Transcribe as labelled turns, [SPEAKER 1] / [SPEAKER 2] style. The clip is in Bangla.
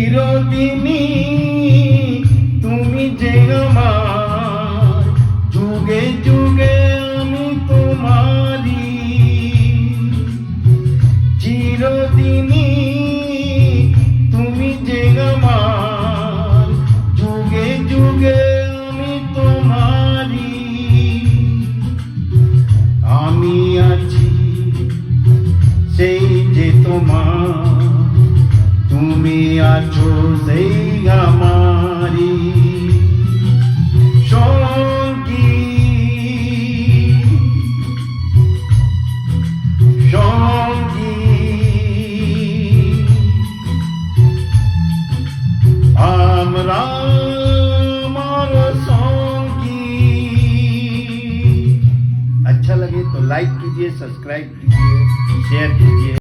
[SPEAKER 1] চিরদিনই তুমি যে আমার, যুগে যুগে আমি তোমারি। চিরদিনই তুমি যে আমার, যুগে যুগে আমি তোমারি। আমি আছি সেই যে তোমার, তুমি আছো সেই আমারি সঙ্গী। সঙ্গী আমরা আমার সঙ্গী। अच्छा लगे तो लाइक कीजिए, सब्सक्राइब कीजिए, शेयर कीजिए।